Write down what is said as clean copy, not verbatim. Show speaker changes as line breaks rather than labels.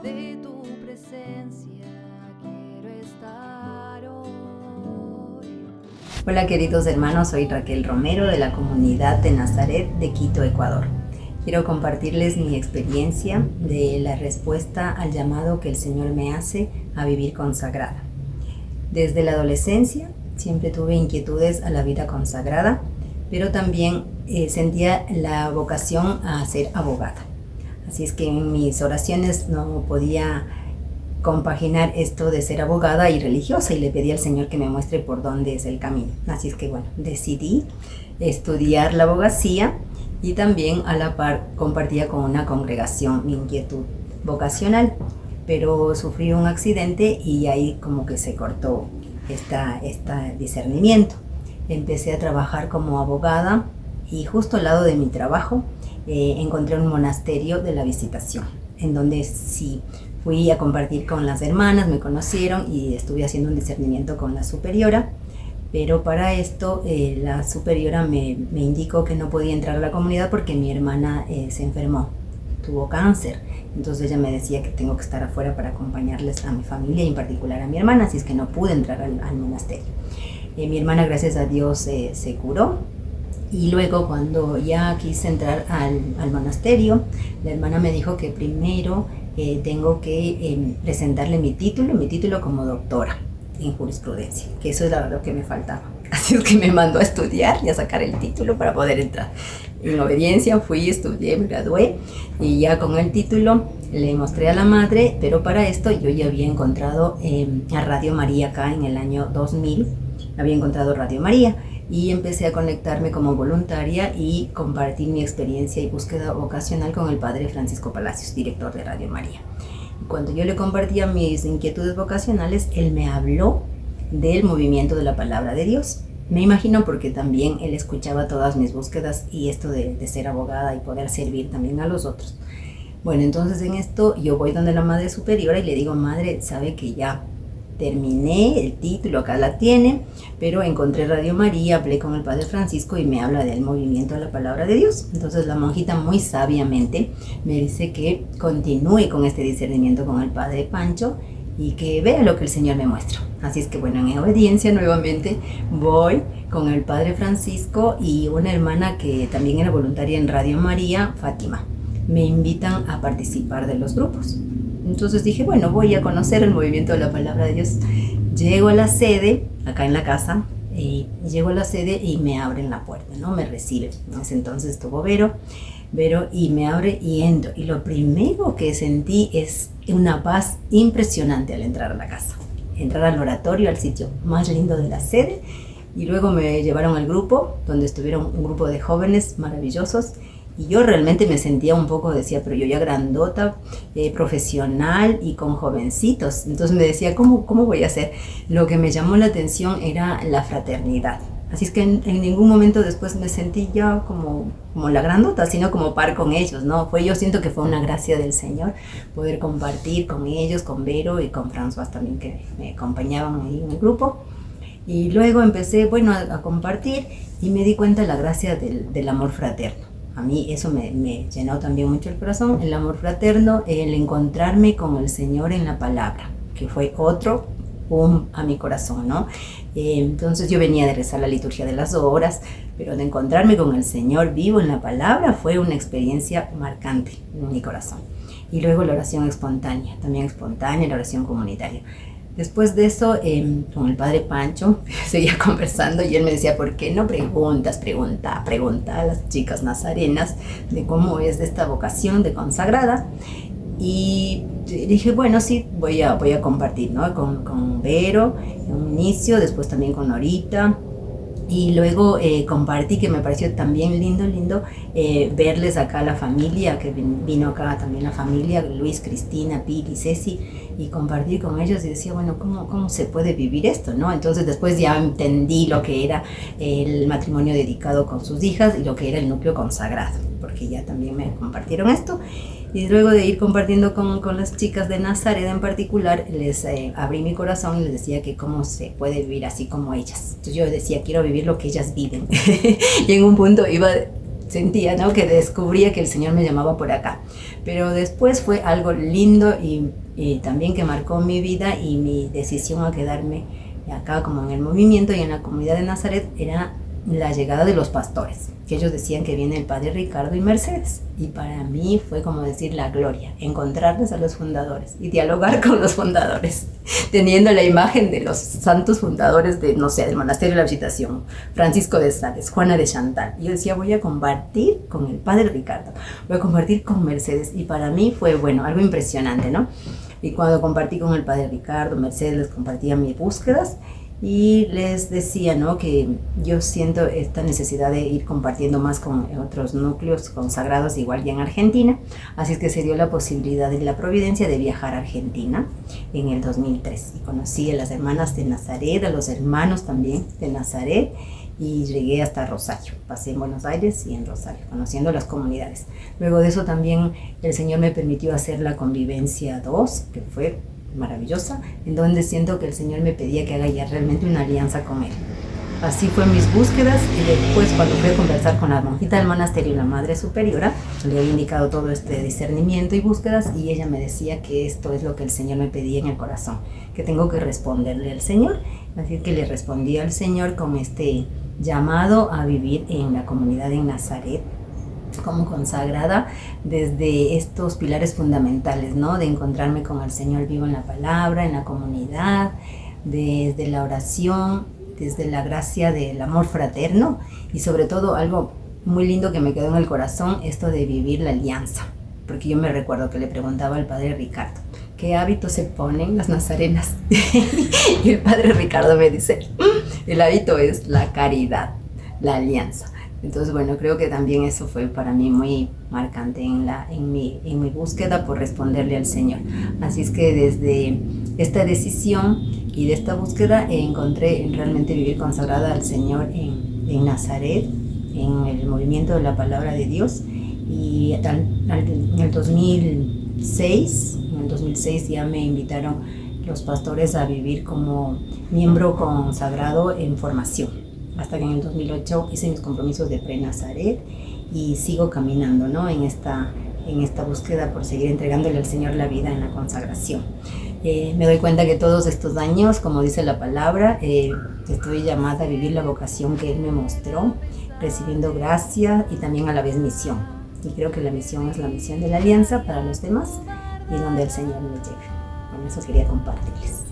de tu presencia quiero estar hoy.
Hola queridos hermanos, soy Raquel Romero de la comunidad de Nazaret de Quito, Ecuador. Quiero compartirles mi experiencia de la respuesta al llamado que el Señor me hace a vivir consagrada. Desde la adolescencia siempre tuve inquietudes a la vida consagrada, pero también sentía la vocación a ser abogada. Así es que en mis oraciones no podía compaginar esto de ser abogada y religiosa, y le pedí al Señor que me muestre por dónde es el camino. Así es que bueno, decidí estudiar la abogacía y también a la par compartía con una congregación mi inquietud vocacional, pero sufrí un accidente y ahí como que se cortó este discernimiento. Empecé a trabajar como abogada y justo al lado de mi trabajo encontré un monasterio de la Visitación, en donde sí fui a compartir con las hermanas, me conocieron y estuve haciendo un discernimiento con la superiora, pero para esto la superiora me indicó que no podía entrar a la comunidad porque mi hermana se enfermó, tuvo cáncer. Entonces ella me decía que tengo que estar afuera para acompañarles a mi familia y en particular a mi hermana, así es que no pude entrar al monasterio. Mi hermana, gracias a Dios, se curó. Y luego cuando ya quise entrar al monasterio, la hermana me dijo que primero tengo que presentarle mi título como doctora en jurisprudencia, que eso era lo que me faltaba. Así es que me mandó a estudiar y a sacar el título para poder entrar. En obediencia fui, estudié, me gradué y ya con el título le mostré a la madre, pero para esto yo ya había encontrado a Radio María acá en el año 2000, había encontrado Radio María. Y empecé a conectarme como voluntaria y compartir mi experiencia y búsqueda vocacional con el padre Francisco Palacios, director de Radio María. Cuando yo le compartía mis inquietudes vocacionales, él me habló del movimiento de la palabra de Dios. Me imagino porque también él escuchaba todas mis búsquedas y esto de ser abogada y poder servir también a los otros. Bueno, entonces en esto yo voy donde la madre superiora y le digo: madre, sabe que ya terminé el título, acá la tiene, pero encontré Radio María, hablé con el padre Francisco y me habla del movimiento de la palabra de Dios. Entonces la monjita muy sabiamente me dice que continúe con este discernimiento con el padre Pancho y que vea lo que el Señor me muestra. Así es que bueno, en obediencia nuevamente voy con el padre Francisco y una hermana que también era voluntaria en Radio María, Fátima. Me invitan a participar de los grupos. Entonces dije, bueno, voy a conocer el movimiento de la palabra de Dios. Llego a la sede, acá en la casa, llego a la sede y me abren la puerta, ¿no? Me reciben. En ese entonces estuvo Vero, y me abre y entro. Y lo primero que sentí es una paz impresionante al entrar a la casa. Entrar al oratorio, al sitio más lindo de la sede. Y luego me llevaron al grupo, donde estuvieron un grupo de jóvenes maravillosos. Y yo realmente me sentía un poco, decía, pero yo ya grandota, profesional y con jovencitos. Entonces me decía, ¿cómo voy a hacer? Lo que me llamó la atención era la fraternidad. Así es que en ningún momento después me sentí ya como la grandota, sino como par con ellos, ¿no? Yo siento que fue una gracia del Señor poder compartir con ellos, con Vero y con François también, que me acompañaban ahí en el grupo. Y luego empecé, a compartir y me di cuenta de la gracia del amor fraterno. A mí eso me llenó también mucho el corazón, el amor fraterno, el encontrarme con el Señor en la palabra, que fue otro a mi corazón, ¿no? Entonces yo venía de rezar la liturgia de las horas, pero de encontrarme con el Señor vivo en la palabra fue una experiencia marcante en mi corazón. Y luego la oración espontánea, también espontánea, la oración comunitaria. Después de eso, con el padre Pancho, seguía conversando y él me decía, ¿por qué no pregunta a las chicas nazarenas de cómo es esta vocación de consagrada? Y dije, bueno, sí, voy a compartir, ¿no? Con Vero en un inicio, después también con Norita. Y luego compartí, que me pareció también lindo verles acá a la familia, que vino acá también la familia, Luis, Cristina, Pili, Ceci, y compartir con ellos y decía, bueno, ¿cómo se puede vivir esto, no? Entonces después ya entendí lo que era el matrimonio dedicado con sus hijas y lo que era el núcleo consagrado, porque ya también me compartieron esto. Y luego de ir compartiendo con las chicas de Nazaret en particular, les abrí mi corazón y les decía que cómo se puede vivir así como ellas. Entonces yo decía, quiero vivir lo que ellas viven. Y en un punto iba sentía, ¿no? Que descubría que el Señor me llamaba por acá. Pero después fue algo lindo y también que marcó mi vida y mi decisión a quedarme acá como en el movimiento y en la comunidad de Nazaret era la llegada de los pastores, que ellos decían que viene el padre Ricardo y Mercedes, y para mí fue como decir la gloria, encontrarles a los fundadores y dialogar con los fundadores, teniendo la imagen de los santos fundadores de, no sé, del Monasterio de la Visitación, Francisco de Sales, Juana de Chantal. Y yo decía, voy a compartir con el padre Ricardo, voy a compartir con Mercedes, y para mí fue, bueno, algo impresionante, ¿no? Y cuando compartí con el padre Ricardo, Mercedes, les compartía mis búsquedas, y les decía, ¿no?, que yo siento esta necesidad de ir compartiendo más con otros núcleos consagrados, igual ya en Argentina. Así es que se dio la posibilidad de la providencia de viajar a Argentina en el 2003. Y conocí a las hermanas de Nazaret, a los hermanos también de Nazaret, y llegué hasta Rosario. Pasé en Buenos Aires y en Rosario, conociendo las comunidades. Luego de eso también el Señor me permitió hacer la Convivencia 2, que fue maravillosa, en donde siento que el Señor me pedía que haga ya realmente una alianza con Él. Así fue mis búsquedas, y después cuando fui a conversar con la monjita del monasterio y la madre superiora, le había indicado todo este discernimiento y búsquedas, y ella me decía que esto es lo que el Señor me pedía en el corazón, que tengo que responderle al Señor. Así que le respondí al Señor con este llamado a vivir en la comunidad en Nazaret, como consagrada, desde estos pilares fundamentales, ¿no? De encontrarme con el Señor vivo en la palabra, en la comunidad, desde la oración, desde la gracia del amor fraterno, y sobre todo algo muy lindo que me quedó en el corazón, esto de vivir la alianza. Porque yo me recuerdo que le preguntaba al padre Ricardo, ¿qué hábitos se ponen las nazarenas? Y el padre Ricardo me dice, el hábito es la caridad, la alianza. Entonces, bueno, creo que también eso fue para mí muy marcante en mi búsqueda por responderle al Señor. Así es que desde esta decisión y de esta búsqueda encontré realmente vivir consagrada al Señor en Nazaret, en el movimiento de la palabra de Dios. Y en el 2006 ya me invitaron los pastores a vivir como miembro consagrado en formación. Hasta que en el 2008 hice mis compromisos de pre-Nazaret y sigo caminando, ¿no?, en esta búsqueda por seguir entregándole al Señor la vida en la consagración. Me doy cuenta que todos estos años, como dice la palabra, estoy llamada a vivir la vocación que Él me mostró, recibiendo gracia y también a la vez misión. Y creo que la misión es la misión de la alianza para los demás, y es donde el Señor me lleve. Con eso quería compartirles.